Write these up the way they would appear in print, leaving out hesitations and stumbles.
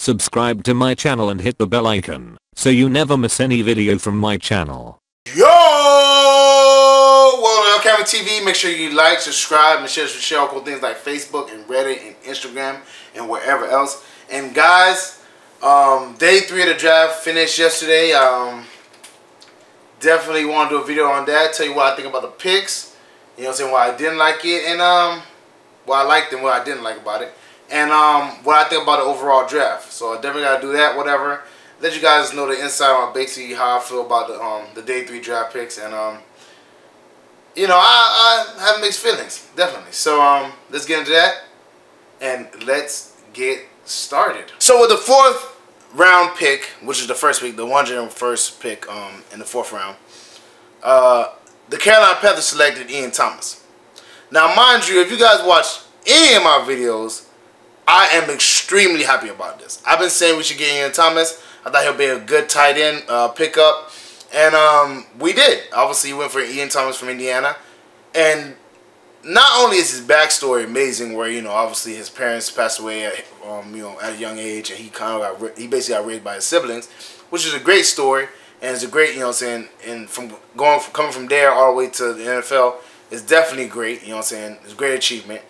Subscribe to my channel and hit the bell icon so you never miss any video from my channel. Yo! Well, LCameraTV, make sure you like, subscribe, and share cool things like Facebook and Reddit and Instagram and wherever else. And guys, day 3 of the draft finished yesterday. Definitely want to do a video on that. Tell you what I think about the picks. You know what I'm saying? Why I didn't like it, and what I liked and what I didn't like about it, and what I think about the overall draft. So I definitely gotta do that. Whatever. Let you guys know the insight on basically how I feel about the day 3 draft picks, and you know, I have mixed feelings, definitely. So let's get into that, and let's get started. So with the 4th round pick, which is the first pick, the 101st pick in the 4th round, the Carolina Panthers selected Ian Thomas. Now, mind you, if you guys watch any of my videos, I am extremely happy about this. I've been saying we should get Ian Thomas. I thought he'll be a good tight end pickup, and we did. Obviously, we went for Ian Thomas from Indiana, and not only is his backstory amazing, where obviously his parents passed away at at a young age, and he basically got raised by his siblings, which is a great story, and it's a great and coming from there all the way to the NFL is definitely great. It's a great achievement.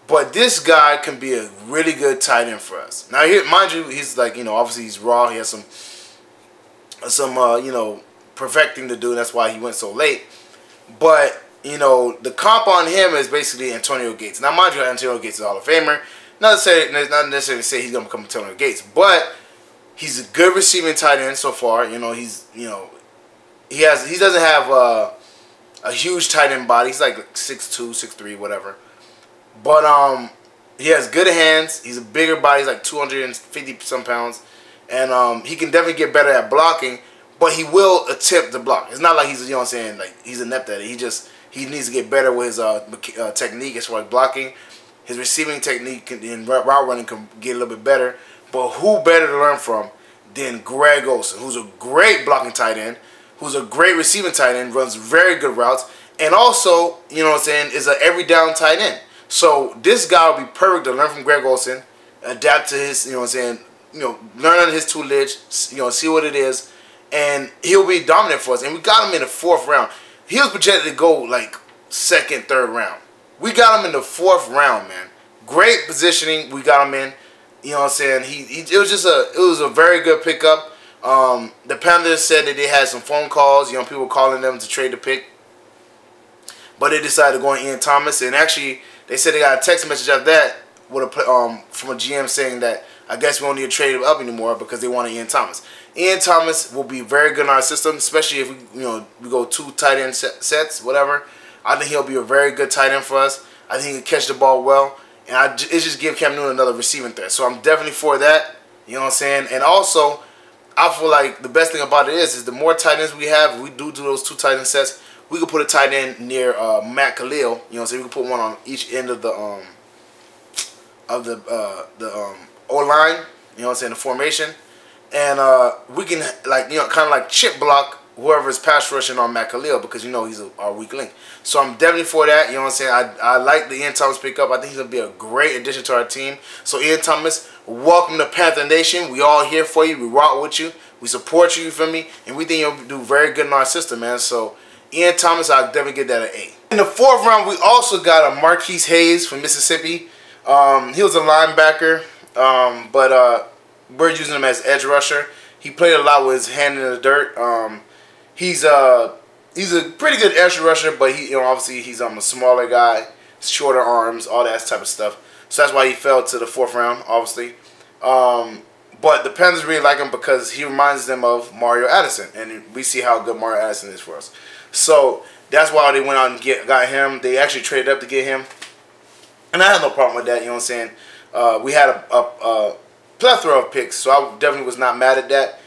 But this guy can be a really good tight end for us. Now, here, mind you, he's like, obviously he's raw. He has some perfecting to do. And that's why he went so late. But, the comp on him is basically Antonio Gates. Now, mind you, Antonio Gates is a Hall of Famer. Not necessarily to say he's going to become Antonio Gates. But he's a good receiving tight end so far. He doesn't have a huge tight end body. He's like 6'2", 6'3", whatever. But he has good hands. He's a bigger body. He's like 250-some pounds. And he can definitely get better at blocking. But he will attempt to block. It's not like he's, like he's inept at it. He needs to get better with his technique as far as blocking. His receiving technique and route running can get a little bit better. But who better to learn from than Greg Olsen, who's a great blocking tight end, who's a great receiving tight end, runs very good routes, and also, is an every down tight end. So this guy will be perfect to learn from Greg Olsen, adapt to his, learn on his tutelage, see what it is, and he'll be dominant for us. And we got him in the 4th round. He was projected to go like 2nd, 3rd round. We got him in the 4th round, man. Great positioning. We got him in. It was a very good pickup. The Panthers said that they had some phone calls, people calling them to trade the pick, but they decided to go on Ian Thomas. And actually, they said they got a text message after that from a GM saying that I guess we don't need to trade him up anymore because they wanted Ian Thomas. Ian Thomas will be very good in our system, especially if we go 2 tight end sets, whatever. I think he'll be a very good tight end for us. I think he can catch the ball well, and it just give Cam Newton another receiving threat. So I'm definitely for that. And also, I feel like the best thing about it is the more tight ends we have, if we do those 2 tight end sets, we could put a tight end near Matt Khalil. So we could put one on each end of the O-line. The formation, and we can kind of like chip block whoever's pass rushing on Matt Khalil because he's our weak link. So I'm definitely for that. I like the Ian Thomas pickup. I think he's gonna be a great addition to our team. So Ian Thomas, welcome to Panther Nation. We all here for you. We rock with you. We support you. You feel me? And we think you'll do very good in our system, man. So Ian Thomas, I'll definitely get that an A. In the 4th round, we also got a Marquise Hayes from Mississippi. He was a linebacker, but we're using him as edge rusher. He played a lot with his hand in the dirt. He's a pretty good edge rusher, but obviously he's a smaller guy, shorter arms, all that type of stuff. So that's why he fell to the 4th round, obviously. But the Panthers really like him because he reminds them of Mario Addison, and we see how good Mario Addison is for us. So that's why they went out and got him. They actually traded up to get him, and I have no problem with that. We had a plethora of picks, so I definitely was not mad at that.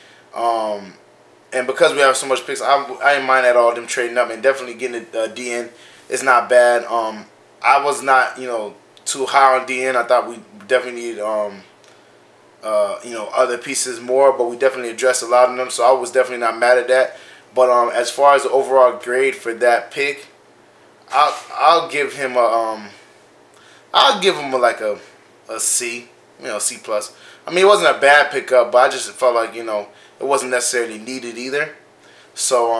And because we have so much picks, I didn't mind at all them trading up, and definitely getting a DN is not bad. I was not too high on DN. I thought we definitely needed other pieces more, but we definitely addressed a lot of them, so I was definitely not mad at that. But as far as the overall grade for that pick, I'll give him a C. C+. I mean, it wasn't a bad pickup, but I just felt like, it wasn't necessarily needed either. So,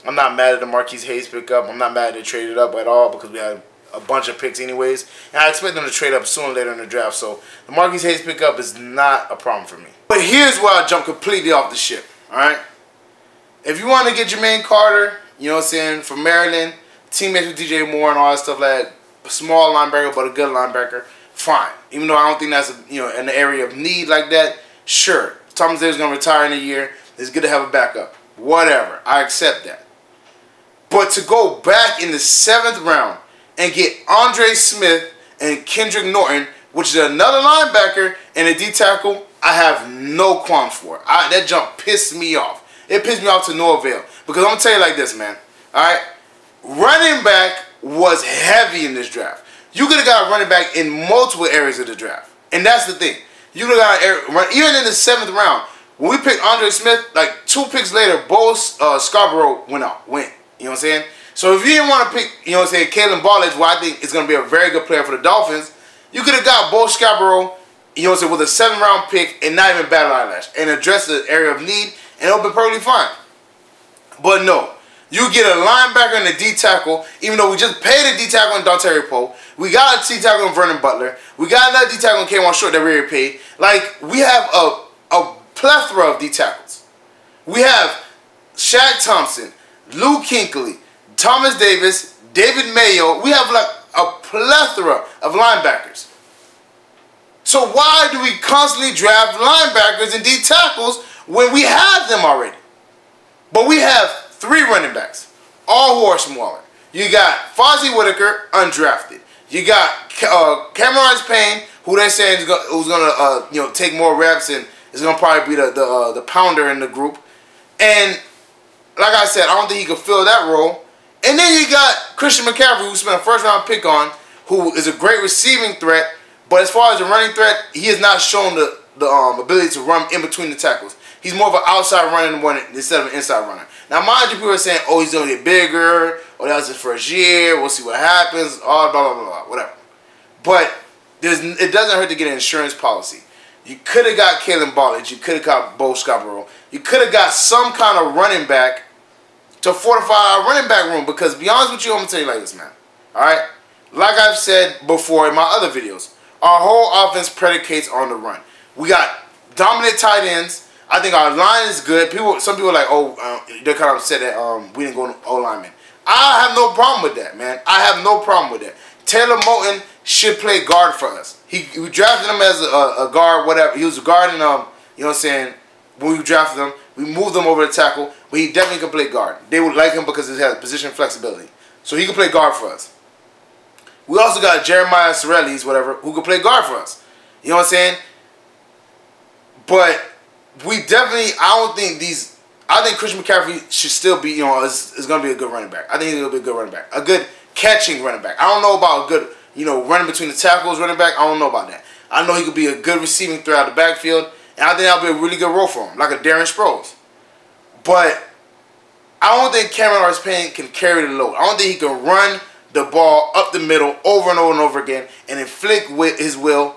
I'm not mad at the Marquise Hayes pickup. I'm not mad at they traded up at all because we had a bunch of picks anyways. And I expect them to trade up sooner or later in the draft. So, the Marquise Hayes pickup is not a problem for me. But here's where I jump completely off the ship, alright? If you want to get Jermaine Carter, from Maryland, teammates with DJ Moore and all that stuff like that, a small linebacker but a good linebacker, fine. Even though I don't think that's in the area of need like that, sure. Thomas Davis is going to retire in a year. It's good to have a backup. Whatever. I accept that. But to go back in the 7th round and get Andre Smith and Kendrick Norton, which is another linebacker and a D-tackle, I have no qualms for it. That jump pissed me off. It pissed me off to no avail. Because I'm going to tell you like this, man. Alright? Running back was heavy in this draft. You could have got a running back in multiple areas of the draft. And that's the thing. You could have got even in the 7th round. When we picked Andre Smith, like 2 picks later, Bo Scarborough went. You know what I'm saying? So if you didn't want to pick, Kalen Ballage, who I think is going to be a very good player for the Dolphins, you could have got Bo Scarborough, with a 7th round pick and not even battle eyelash and address the area of need, and it'll be perfectly fine. But no. You get a linebacker and a D-tackle, even though we just paid a D-tackle in Dontari Poe. We got a D-tackle in Vernon Butler. We got another D-tackle in K1 Short that we already paid. Like, we have a plethora of D-tackles. We have Shaq Thompson, Lou Kinkley, Thomas Davis, David Mayo. We have like a plethora of linebackers. So why do we constantly draft linebackers and D-tackles when we have them already? But we have 3 running backs, all who are smaller. You got Fozzie Whitaker, undrafted. You got Cameron Payne, who they're saying who's gonna take more reps and is gonna probably be the pounder in the group. And like I said, I don't think he could fill that role. And then you got Christian McCaffrey, who spent a 1st round pick on, who is a great receiving threat. But as far as the running threat, he has not shown the ability to run in between the tackles. He's more of an outside running one instead of an inside runner. Now, mind you, people are saying, oh, he's going to get bigger, or that was his first year, we'll see what happens, all blah, blah, blah, blah, whatever. But it doesn't hurt to get an insurance policy. You could have got Kalen Ballage, you could have got Bo Scarborough, you could have got some kind of running back to fortify our running back room, because to be honest with you, I'm going to tell you like this, man. Alright? Like I've said before in my other videos, our whole offense predicates on the run. We got dominant tight ends. I think our line is good. Some people are like, they're kind of upset that we didn't go O-lineman. I have no problem with that, man. I have no problem with that. Taylor Moton should play guard for us. We drafted him as a guard, whatever. He was a guard in, when we drafted him. We moved him over to tackle, but he definitely can play guard. They would like him because he has position flexibility. So he can play guard for us. We also got Jeremiah Sorellis, whatever, who can play guard for us. You know what I'm saying? But we definitely, I think Christian McCaffrey should still be, is going to be a good running back. I think he's going to be a good running back. A good catching running back. I don't know about a good, running between the tackles running back. I don't know about that. I know he could be a good receiving threat out of the backfield, and I think that'll be a really good role for him, like a Darren Sproles. But I don't think Cameron Payne can carry the load. I don't think he can run the ball up the middle over and over and over again and inflict with his will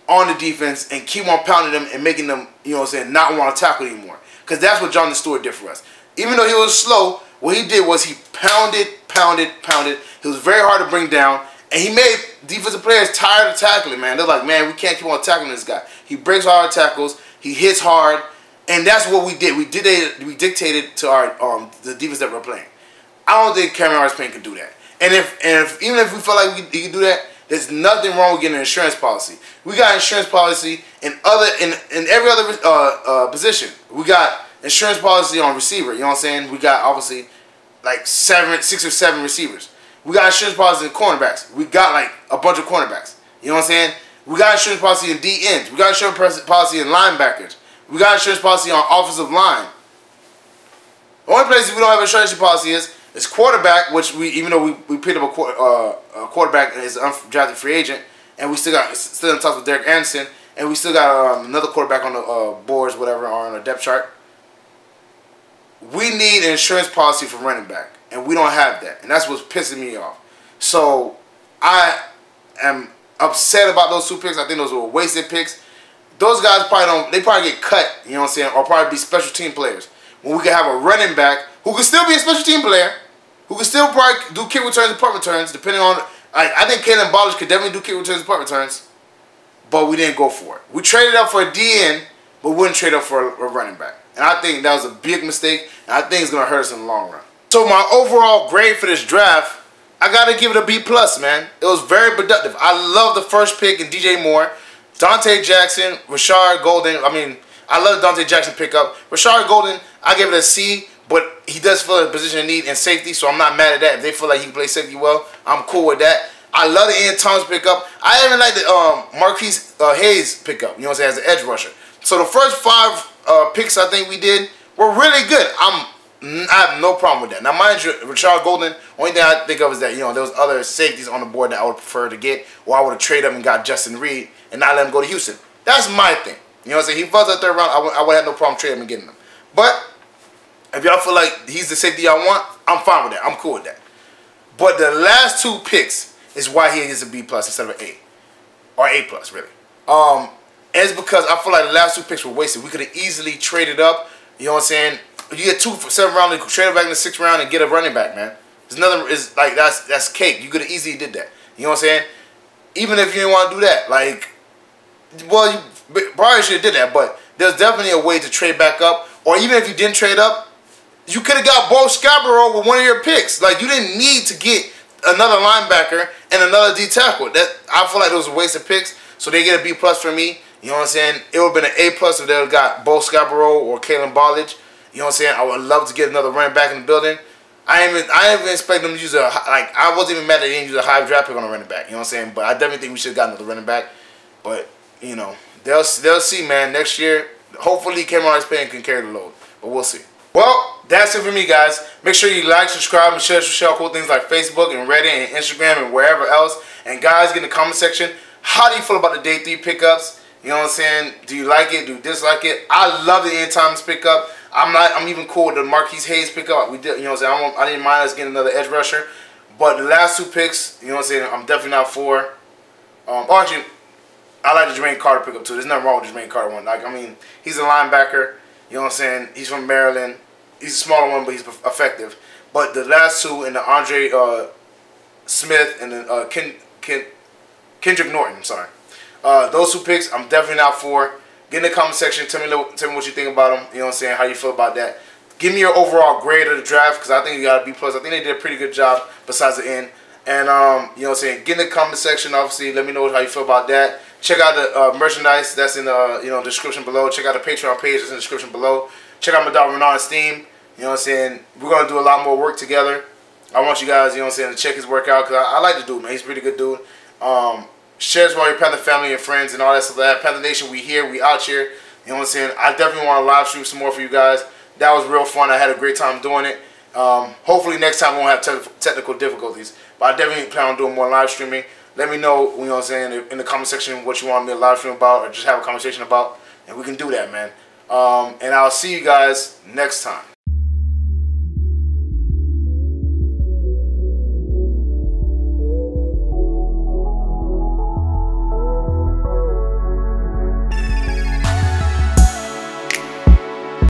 on the defense and keep on pounding them and making them, not want to tackle anymore. Because that's what Jonathan Stewart did for us. Even though he was slow, what he did was he pounded. He was very hard to bring down. And he made defensive players tired of tackling, man. They're like, man, we can't keep on tackling this guy. He breaks all our tackles. He hits hard. And that's what we did. We dictated to our the defense that we're playing. I don't think Cameron Payne can do that. And even if we felt like he could do that, there's nothing wrong with getting an insurance policy. We got insurance policy in every other position. We got insurance policy on receiver. You know what I'm saying? We got obviously like 6 or 7 receivers. We got insurance policy in cornerbacks. We got like a bunch of cornerbacks. You know what I'm saying? We got insurance policy in D ends. We got insurance policy in linebackers. We got insurance policy on offensive line. The only place we don't have insurance policy is quarterback, which even though we picked up a quarterback as an undrafted free agent, and we still in talks with Derek Anderson, and we still got another quarterback on the boards, whatever, or on a depth chart. We need an insurance policy for running back, and we don't have that, and that's what's pissing me off. So I am upset about those 2 picks. I think those were wasted picks. Those guys probably get cut, you know what I'm saying, or probably be special team players. When we can have a running back who can still be a special team player, who can still probably do kick returns and punt returns, depending on, I think Kalen Ballage could definitely do kick returns and punt returns, but we didn't go for it. We traded up for a DN, but we wouldn't trade up for a running back. And I think that was a big mistake, and I think it's going to hurt us in the long run. So my overall grade for this draft, I got to give it a B+, man. It was very productive. I love the first pick in DJ Moore, Dante Jackson, Rashard Golden. I mean, I love the Dante Jackson pickup. Rashard Golden, I give it a C, but he does fill a position of need in safety, so I'm not mad at that. If they feel like he can play safety well, I'm cool with that. I love the Ian Thomas pickup. I even like the Marquise Hayes pickup, you know what I'm saying, as an edge rusher. So the first 5 picks I think we did were really good. I have no problem with that. Now, mind you, Rashard Golden, only thing I think of is that, you know, there was other safeties on the board that I would prefer to get, or I would have traded up and got Justin Reed and not let him go to Houston. That's my thing. You know what I'm saying? He falls out 3rd round, I would have no problem trading him and getting him. But if y'all feel like he's the safety y'all want, I'm fine with that. I'm cool with that. But the last 2 picks is why he is a B+ instead of an A. Or A+, really. And it's because I feel like the last 2 picks were wasted. We could have easily traded up, you know what I'm saying? You get 2 for 7th round, you could trade it back in the 6th round and get a running back, man. There's nothing, it's like, that's cake. You could have easily did that. You know what I'm saying? Even if you didn't want to do that, like, well, you probably should have did that, but there's definitely a way to trade back up. Or even if you didn't trade up, you could have got Bo Scarborough with one of your picks. Like, you didn't need to get another linebacker and another D tackle. That, I feel like those were wasted picks, so they get a B+ for me. You know what I'm saying? It would have been an A+ if they would have got Bo Scarborough or Kalen Ballage. You know what I'm saying? I would love to get another running back in the building. I didn't even expect them to use I wasn't even mad that they didn't use a high draft pick on a running back. You know what I'm saying? But I definitely think we should have gotten another running back. But, you know, they'll see, man. Next year, hopefully Carolina's playing can carry the load. But we'll see. Well, that's it for me, guys. Make sure you like, subscribe, and share cool things like Facebook and Reddit and Instagram and wherever else. And guys, get in the comment section, how do you feel about the day 3 pickups? You know what I'm saying? Do you like it? Do you dislike it? I love the Ian Thomas pickup. I'm even cool with the Marquise Hayes pickup. We did, you know what I'm saying? I didn't mind us getting another edge rusher. But the last 2 picks, you know what I'm saying, I'm definitely not for. Actually, I like the Jermaine Carter pickup too. There's nothing wrong with the Jermaine Carter one. Like, I mean, he's a linebacker. You know what I'm saying? He's from Maryland. He's a smaller one, but he's effective. But the last 2, and the Andre Smith and the Kendrick Norton, sorry. Those 2 picks, I'm definitely not for. Get in the comment section. Tell me what you think about them. You know what I'm saying? How you feel about that. Give me your overall grade of the draft, because I think you got a B+. I think they did a pretty good job besides the end. And, you know what I'm saying? Get in the comment section, obviously. Let me know how you feel about that. Check out the merchandise that's in the description below. Check out the Patreon page that's in the description below. Check out my dog Renan Steam. You know what I'm saying? We're going to do a lot more work together. I want you guys, you know what I'm saying, to check his work out, because I like the dude, man. He's a pretty good dude. Share this with all your Panther family and friends and all that stuff. Panther Nation, we here, we out here. You know what I'm saying? I definitely want to live stream some more for you guys. That was real fun. I had a great time doing it. Hopefully next time we won't have technical difficulties. But I definitely plan on doing more live streaming. Let me know, you know what I'm saying, in the comment section what you want me to live stream about or just have a conversation about. And we can do that, man. And I'll see you guys next time.